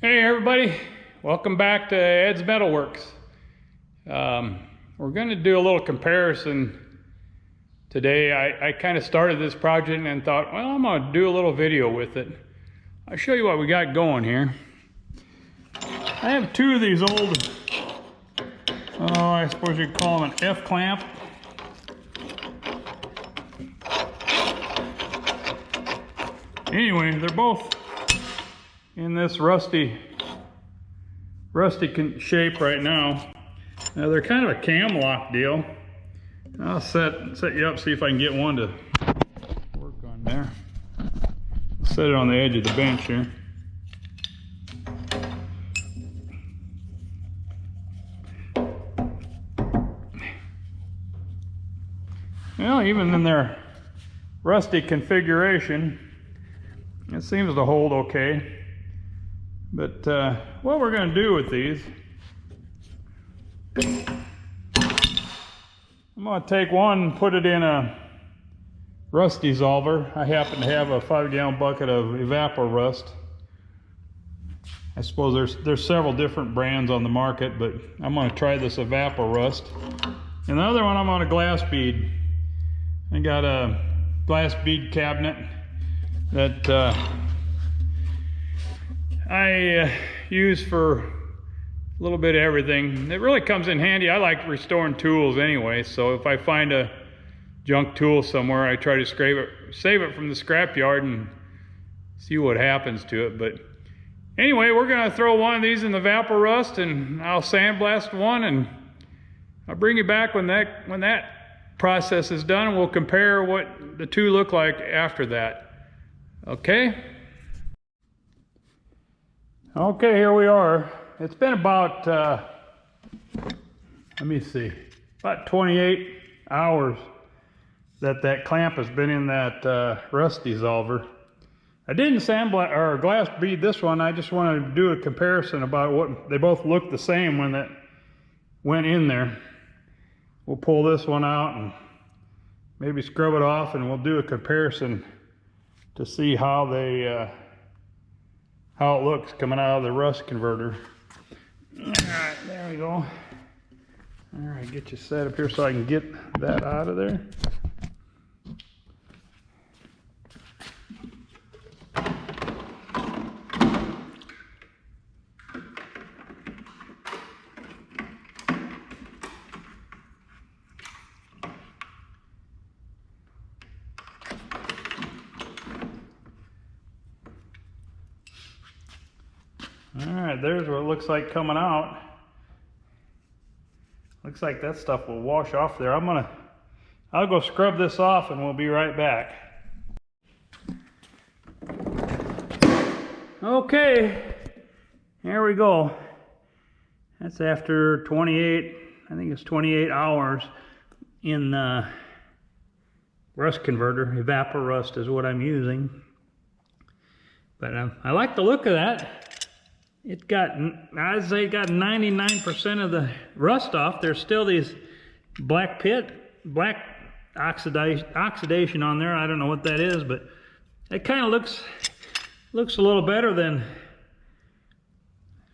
Hey everybody, welcome back to Ed's Metalworks. We're going to do a little comparison today. I kind of started this project and thought, well, I'm going to do a little video with it. I'll show you what we got going here. I have two of these old, I suppose you'd call them an F-clamp. Anyway, they're both in this rusty shape right now. Now they're kind of a cam lock deal. I'll set you up, see if I can get one to work on there. Set it on the edge of the bench here. Well, even in their rusty configuration, it seems to hold okay. But what we're going to do with these, I'm going to take one and put it in a rust dissolver. I happen to have a 5-gallon bucket of Evapor-Rust. I suppose there's several different brands on the market, but I'm going to try this Evapor-Rust. And the other one, I'm on a glass bead. I got a glass bead cabinet that I use for a little bit of everything. It really comes in handy. I like restoring tools anyway, so if I find a junk tool somewhere, I try to save it from the scrapyard and see what happens to it. But anyway, we're going to throw one of these in the Evapor-Rust, and I'll sandblast one, and I'll bring you back when that process is done, and we'll compare what the two look like after that. Okay? Okay, here we are. It's been about, let me see, about 28 hours that clamp has been in that rust dissolver. I didn't sandblast or glass bead this one. I just wanted to do a comparison about what they both look the same when that went in there. We'll pull this one out and maybe scrub it off, and we'll do a comparison to see how how it looks coming out of the rust converter. All right, there we go. All right, get you set up here so I can get that out of there. All right, there's what it looks like coming out. Looks like that stuff will wash off there. I'll go scrub this off and we'll be right back. Okay, here we go. That's after 28, I think it's 28 hours in rust converter. Evapor-Rust is what I'm using. But I like the look of that. It got, I'd say it got 99% of the rust off. There's still these black oxidation on there. I don't know what that is, but it kind of looks a little better than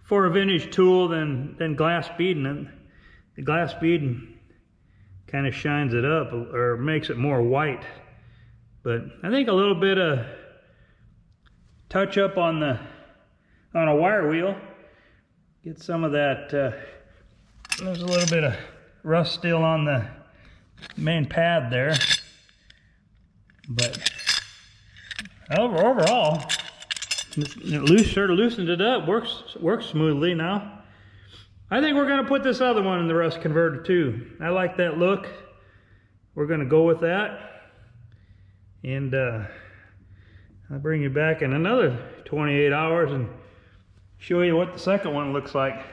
for a vintage tool than glass beading it. The glass beading kind of shines it up or makes it more white. But I think a little bit of touch up on a wire wheel, get some of that, there's a little bit of rust still on the main pad there, but overall, it sort of loosened it up, works smoothly now. I think we're going to put this other one in the rust converter too. I like that look. We're going to go with that, and I'll bring you back in another 28 hours and show you what the second one looks like.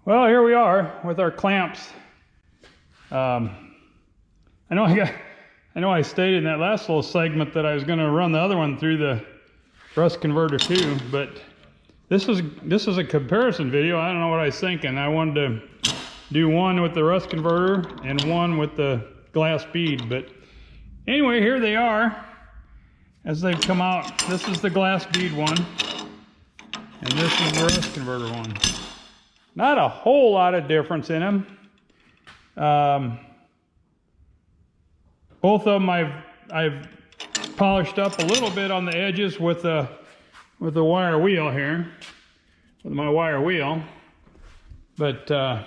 Well, here we are with our clamps. I know I stated in that last little segment that I was going to run the other one through the rust converter too, but this is a comparison video. I don't know what I was thinking. I wanted to do one with the rust converter and one with the glass bead, but anyway, here they are. as they've come out. This is the glass bead one, and this is the rust converter one. Not a whole lot of difference in them. Both of them I've polished up a little bit on the edges with the wire wheel here, with my wire wheel. But other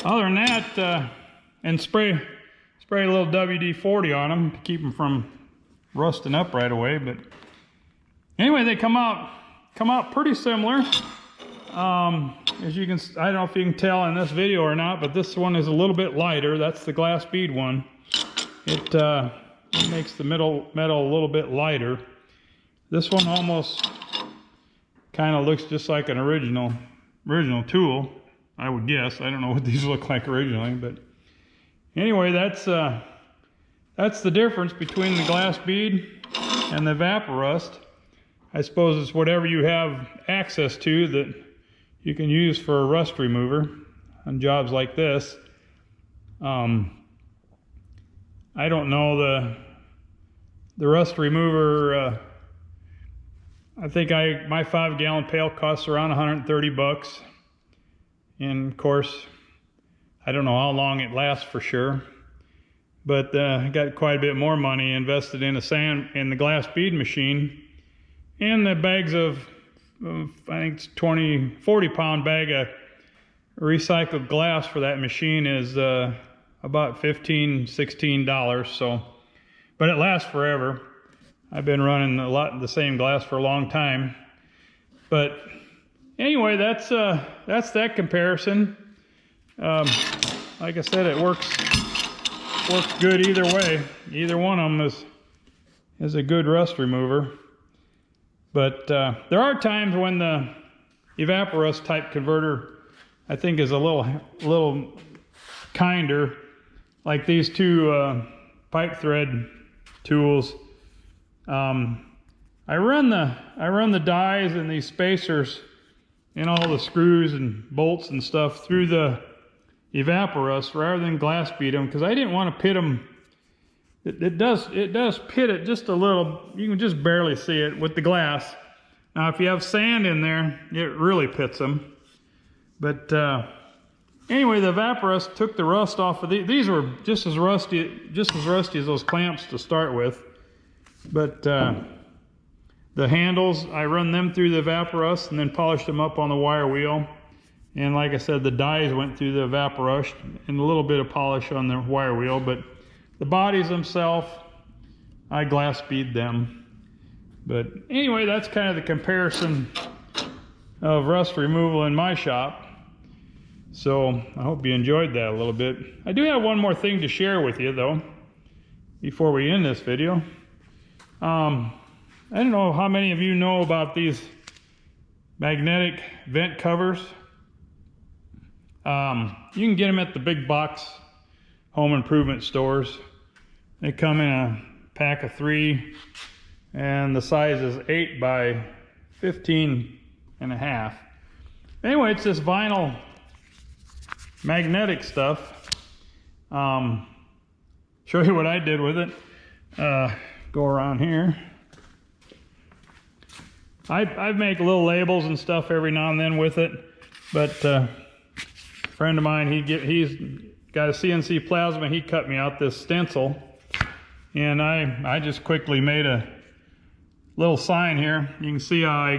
than that, and spray a little WD-40 on them to keep them from rusting up right away. But anyway, they come out pretty similar. As you can, I don't know if you can tell in this video or not, but this one is a little bit lighter. That's the glass bead one. It makes the metal a little bit lighter. This one almost kind of looks just like an original tool, I would guess. I don't know what these look like originally, but anyway, that's the difference between the glass bead and the Evapo-Rust. I suppose it's whatever you have access to that you can use for a rust remover on jobs like this. I don't know the rust remover. I think my 5-gallon pail costs around 130 bucks. And of course, I don't know how long it lasts for sure, but I got quite a bit more money invested in the glass bead machine, and the bags of, I think it's 40 pound bag of recycled glass for that machine is about $15-16. So, but it lasts forever. I've been running the same glass for a long time. But anyway, that's that comparison. Like I said, it works good either way. Either one of them is a good rust remover. But there are times when the Evapo-Rust type converter, I think, is a little kinder. Like these two pipe thread tools. I run the dies and these spacers and all the screws and bolts and stuff through the Evapo-Rust rather than glass bead them, because I didn't want to pit them. It does pit it just a little. You can just barely see it with the glass. Now if you have sand in there, it really pits them. But anyway, the Evapo-Rust took the rust off of these were just as rusty as those clamps to start with. But the handles, I run them through the Evapo-Rust and then polished them up on the wire wheel. And like I said, the dies went through the Evapo-Rust and a little bit of polish on the wire wheel. But the bodies themselves, I glass bead them. But anyway, that's kind of the comparison of rust removal in my shop. So I hope you enjoyed that a little bit. I do have one more thing to share with you though, before we end this video. I don't know how many of you know about these magnetic vent covers. You can get them at the big box home improvement stores. They come in a pack of 3 and the size is 8 by 15 and a half. Anyway, it's this vinyl magnetic stuff. Show you what I did with it. Go around here. I make little labels and stuff every now and then with it, but a friend of mine, he's got a CNC plasma. He cut me out this stencil, and I just quickly made a little sign here. You can see how I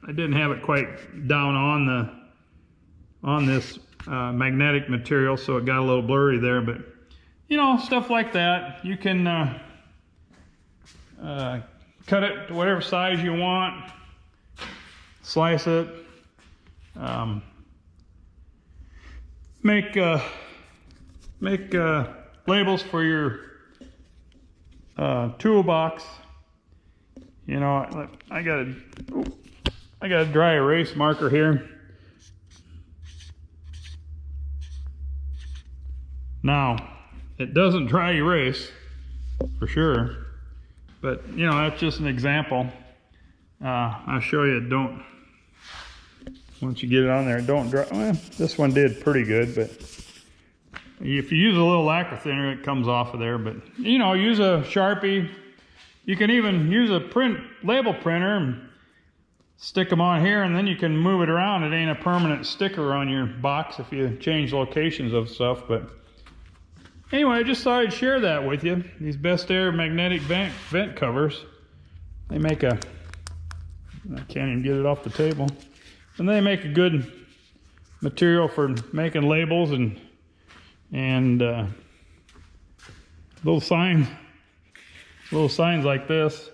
didn't have it quite down on this magnetic material, so it got a little blurry there. But you know, stuff like that. You can cut it to whatever size you want, slice it, make labels for your toolbox. You know, I got a dry erase marker here. Now, it doesn't dry erase for sure, but you know, that's just an example. I'll show you. Once you get it on there, don't dry. Well, this one did pretty good, but if you use a little lacquer thinner, it comes off of there. But you know, use a Sharpie, You can even use a label printer and stick them on here, and then you can move it around. It ain't a permanent sticker on your box if you change locations of stuff. But anyway, I just thought I'd share that with you. These Best Air magnetic vent covers. They make I can't even get it off the table. And they make a good material for making labels and little signs like this.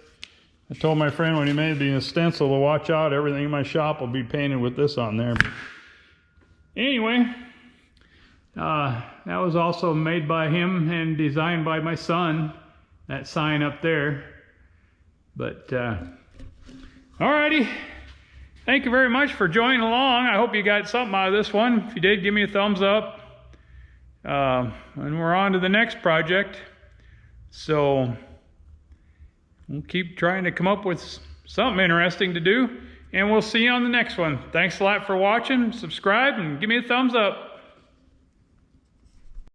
I told my friend when he made the stencil to watch out, everything in my shop will be painted with this on there. But anyway, that was also made by him and designed by my son, that sign up there. But alrighty, thank you very much for joining along. I hope you got something out of this one. If you did, give me a thumbs up. And we're on to the next project. So we'll keep trying to come up with something interesting to do, and we'll see you on the next one. Thanks a lot for watching. Subscribe and give me a thumbs up.